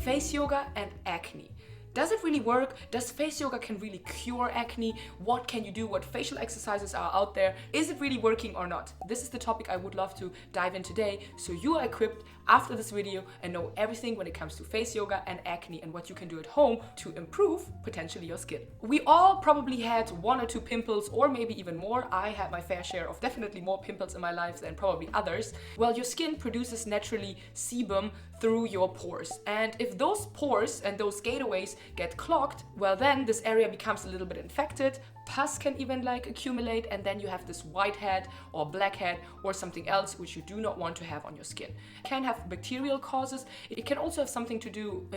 face yoga and acne. Does it really work? Does face yoga can really cure acne? What can you do? What facial exercises are out there? Is it really working or not? This is the topic I would love to dive in today, so you are equipped after this video and know everything when it comes to face yoga and acne and what you can do at home to improve potentially your skin. We all probably had 1 or 2 pimples, or maybe even more. I had my fair share of definitely more pimples in my life than probably others. Well, your skin produces naturally sebum through your pores, and if those pores and those gateways get clogged, well, then this area becomes a little bit infected. Pus can even accumulate, and then you have this whitehead or blackhead or something else which you do not want to have on your skin. It can have bacterial causes. It can also have something to do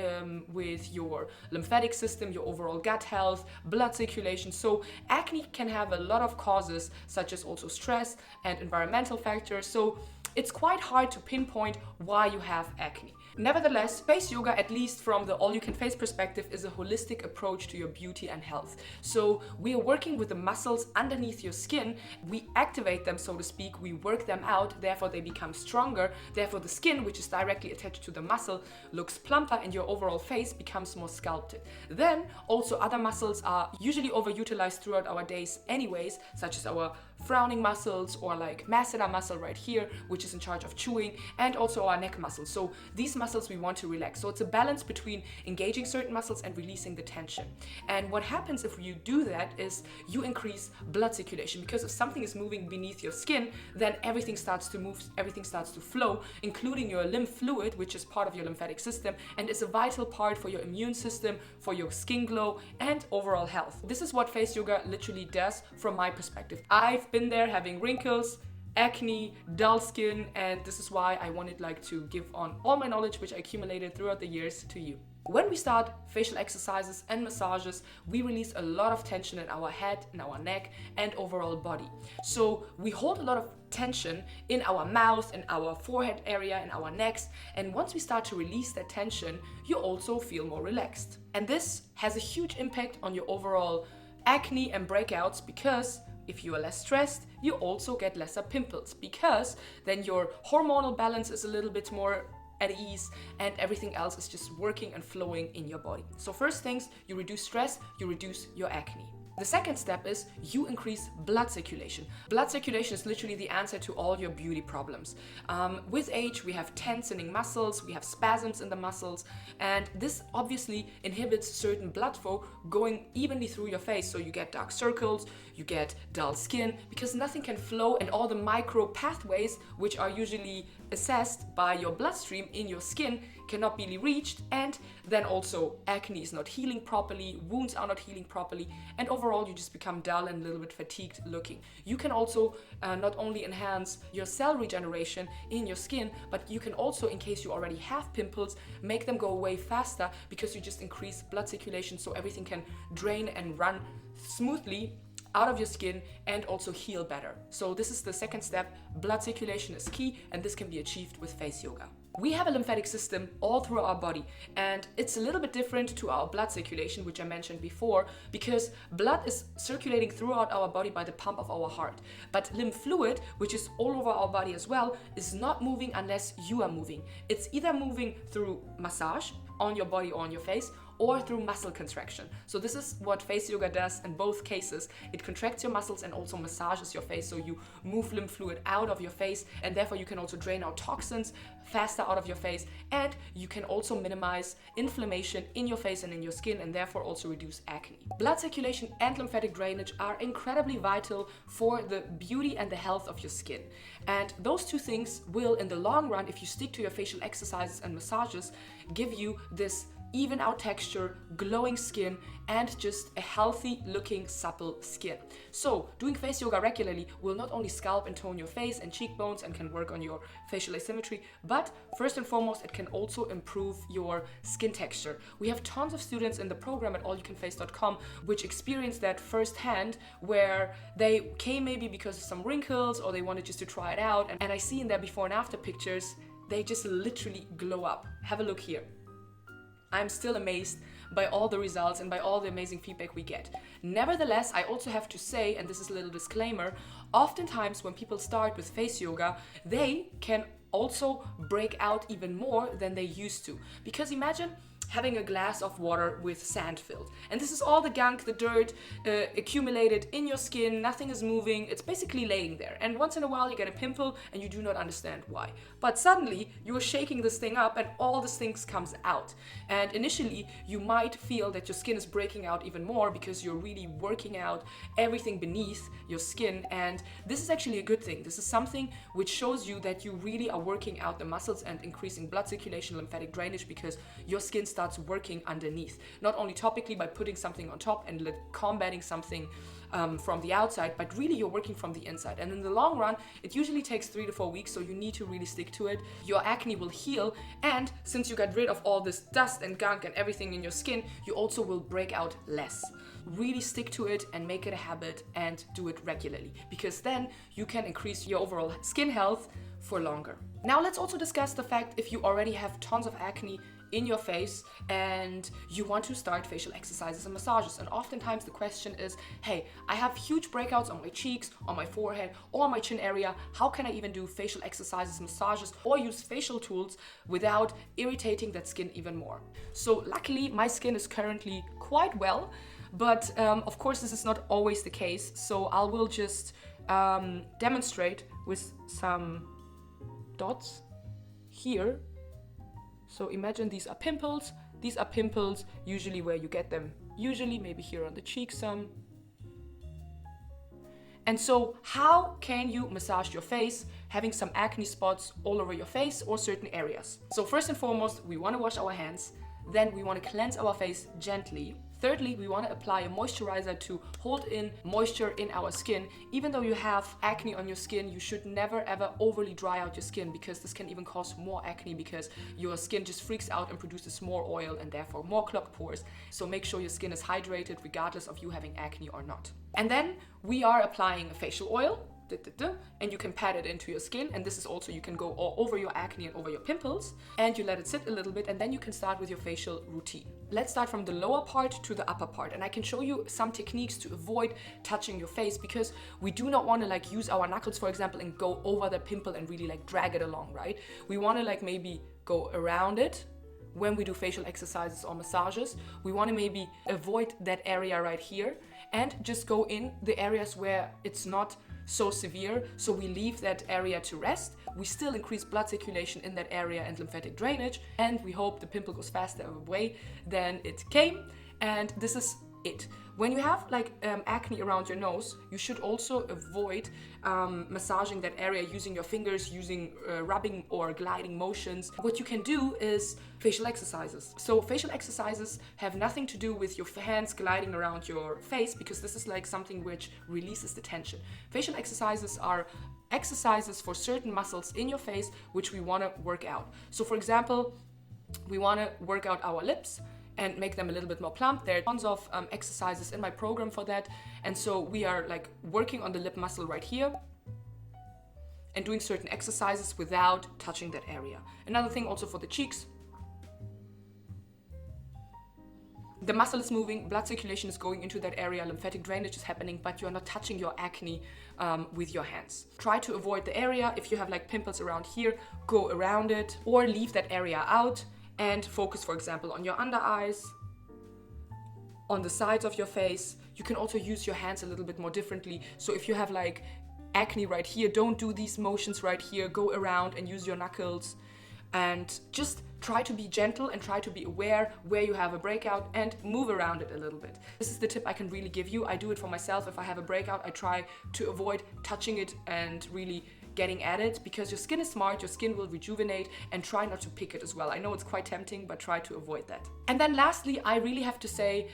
with your lymphatic system, your overall gut health, blood circulation. So acne can have a lot of causes, such as also stress and environmental factors. So it's quite hard to pinpoint why you have acne. Nevertheless, face yoga, at least from the all-you-can-face perspective, is a holistic approach to your beauty and health. So we are working with the muscles underneath your skin. We activate them, so to speak. We work them out, therefore they become stronger. Therefore the skin, which is directly attached to the muscle, looks plumper and your overall face becomes more sculpted. Then also other muscles are usually overutilized throughout our days anyways, such as our frowning muscles or masseter muscle right here, which is in charge of chewing, and also our neck muscles. So these muscles we want to relax. So it's a balance between engaging certain muscles and releasing the tension. And what happens if you do that is you increase blood circulation, because if something is moving beneath your skin, then everything starts to move, everything starts to flow, including your lymph fluid, which is part of your lymphatic system and is a vital part for your immune system, for your skin glow and overall health. This is what face yoga literally does from my perspective. I've been there having wrinkles, acne, dull skin, and this is why I wanted to give on all my knowledge which I accumulated throughout the years to you. When we start facial exercises and massages, we release a lot of tension in our head, in our neck, and overall body. So we hold a lot of tension in our mouth, in our forehead area, in our necks, and once we start to release that tension, you also feel more relaxed. And this has a huge impact on your overall acne and breakouts, because if you are less stressed, you also get lesser pimples, because then your hormonal balance is a little bit more at ease and everything else is just working and flowing in your body. So first things, you reduce stress, you reduce your acne. The second step is you increase blood circulation. Blood circulation is literally the answer to all your beauty problems. With age, we have tensioning muscles, we have spasms in the muscles, and this obviously inhibits certain blood flow going evenly through your face. So you get dark circles, you get dull skin, because nothing can flow, and all the micro pathways, which are usually assessed by your bloodstream in your skin, cannot be reached, and then also acne is not healing properly, wounds are not healing properly, and overall you just become dull and a little bit fatigued looking. You can also not only enhance your cell regeneration in your skin, but you can also, in case you already have pimples, make them go away faster, because you just increase blood circulation so everything can drain and run smoothly out of your skin and also heal better. So this is the second step. Blood circulation is key, and this can be achieved with face yoga. We have a lymphatic system all through our body, and it's a little bit different to our blood circulation, which I mentioned before, because blood is circulating throughout our body by the pump of our heart. But lymph fluid, which is all over our body as well, is not moving unless you are moving. It's either moving through massage on your body or on your face, or through muscle contraction. So this is what face yoga does in both cases. It contracts your muscles and also massages your face, so you move lymph fluid out of your face, and therefore you can also drain out toxins faster out of your face, and you can also minimize inflammation in your face and in your skin, and therefore also reduce acne. Blood circulation and lymphatic drainage are incredibly vital for the beauty and the health of your skin. And those two things will, in the long run, if you stick to your facial exercises and massages, give you this even out texture, glowing skin, and just a healthy looking supple skin. So doing face yoga regularly will not only sculpt and tone your face and cheekbones and can work on your facial asymmetry, but first and foremost it can also improve your skin texture. We have tons of students in the program at allyoucanface.com which experience that firsthand, where they came maybe because of some wrinkles or they wanted just to try it out, and I see in their before and after pictures they just literally glow up. Have a look here. I'm still amazed by all the results and by all the amazing feedback we get. Nevertheless, I also have to say, and this is a little disclaimer, oftentimes when people start with face yoga, they can also break out even more than they used to. Because imagine having a glass of water with sand filled. And this is all the gunk, the dirt accumulated in your skin, nothing is moving, it's basically laying there. And once in a while you get a pimple and you do not understand why. But suddenly you are shaking this thing up and all this things comes out. And initially you might feel that your skin is breaking out even more because you're really working out everything beneath your skin. And this is actually a good thing. This is something which shows you that you really are working out the muscles and increasing blood circulation, lymphatic drainage, because your skin starts working underneath. Not only topically by putting something on top and combating something from the outside, but really you're working from the inside. And in the long run, it usually takes 3 to 4 weeks, so you need to really stick to it. Your acne will heal, and since you got rid of all this dust and gunk and everything in your skin, you also will break out less. Really stick to it and make it a habit and do it regularly, because then you can increase your overall skin health for longer. Now let's also discuss the fact if you already have tons of acne in your face and you want to start facial exercises and massages. And oftentimes the question is, hey, I have huge breakouts on my cheeks, on my forehead, or on my chin area. How can I even do facial exercises, massages, or use facial tools without irritating that skin even more? So luckily my skin is currently quite well, but of course this is not always the case. So I will just demonstrate with some dots here. So imagine these are pimples. These are pimples usually where you get them, usually maybe here on the cheek some. And so how can you massage your face having some acne spots all over your face or certain areas? So first and foremost, we want to wash our hands. Then we want to cleanse our face gently. Thirdly, we want to apply a moisturizer to hold in moisture in our skin. Even though you have acne on your skin, you should never ever overly dry out your skin, because this can even cause more acne, because your skin just freaks out and produces more oil and therefore more clogged pores. So make sure your skin is hydrated regardless of you having acne or not. And then we are applying a facial oil. And you can pat it into your skin, and this is also, you can go all over your acne and over your pimples, and you let it sit a little bit, and then you can start with your facial routine. Let's start from the lower part to the upper part, and I can show you some techniques to avoid touching your face, because we do not want to use our knuckles, for example, and go over the pimple and really drag it along, right? We want to maybe go around it. When we do facial exercises or massages, we want to maybe avoid that area right here and just go in the areas where it's not so severe, so we leave that area to rest. We still increase blood circulation in that area and lymphatic drainage, and we hope the pimple goes faster away than it came. And this is it. When you have acne around your nose, you should also avoid massaging that area using your fingers, using rubbing or gliding motions. What you can do is facial exercises. So facial exercises have nothing to do with your hands gliding around your face, because this is something which releases the tension. Facial exercises are exercises for certain muscles in your face which we want to work out. So for example, we want to work out our lips and make them a little bit more plump. There are tons of exercises in my program for that. And so we are working on the lip muscle right here and doing certain exercises without touching that area. Another thing also for the cheeks. The muscle is moving, blood circulation is going into that area, lymphatic drainage is happening, but you are not touching your acne with your hands. Try to avoid the area. If you have pimples around here, go around it or leave that area out. And focus, for example, on your under eyes, on the sides of your face. You can also use your hands a little bit more differently. So if you have acne right here, don't do these motions right here. Go around and use your knuckles. And just try to be gentle and try to be aware where you have a breakout and move around it a little bit. This is the tip I can really give you. I do it for myself. If I have a breakout, I try to avoid touching it and really getting at it, because your skin is smart, your skin will rejuvenate, and try not to pick it as well. I know it's quite tempting, but try to avoid that. And then lastly, I really have to say,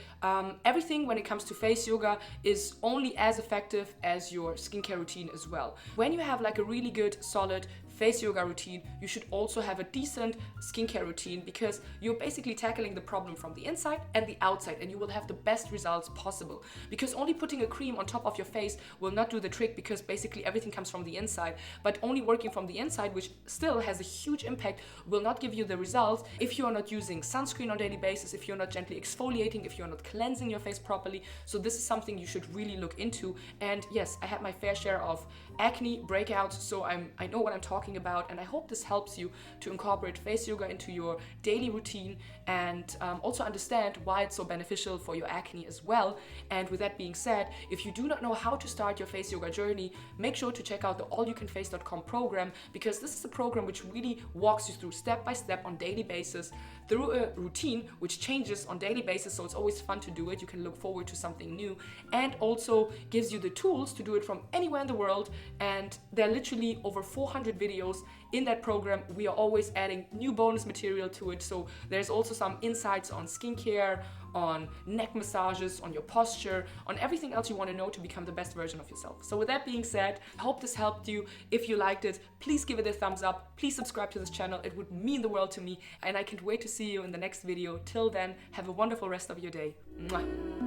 everything when it comes to face yoga is only as effective as your skincare routine as well. When you have a really good, solid face yoga routine, you should also have a decent skincare routine, because you're basically tackling the problem from the inside and the outside, and you will have the best results possible. Because only putting a cream on top of your face will not do the trick, because basically everything comes from the inside. But only working from the inside, which still has a huge impact, will not give you the results if you are not using sunscreen on a daily basis, if you're not gently exfoliating, if you're not cleansing your face properly. So this is something you should really look into. And yes, I had my fair share of acne, breakouts, so I know what I'm talking about, and I hope this helps you to incorporate face yoga into your daily routine and also understand why it's so beneficial for your acne as well. And with that being said, if you do not know how to start your face yoga journey, make sure to check out the allyoucanface.com program, because this is a program which really walks you through step by step on daily basis through a routine which changes on daily basis, so it's always fun to do it. You can look forward to something new, and also gives you the tools to do it from anywhere in the world. And there are literally over 400 videos in that program. We are always adding new bonus material to it, so there's also some insights on skincare, on neck massages, on your posture, on everything else you want to know to become the best version of yourself. So with that being said, I hope this helped you. If you liked it, please give it a thumbs up. Please subscribe to this channel. It would mean the world to me, and I can't wait to see you in the next video. Till then, have a wonderful rest of your day. Mwah.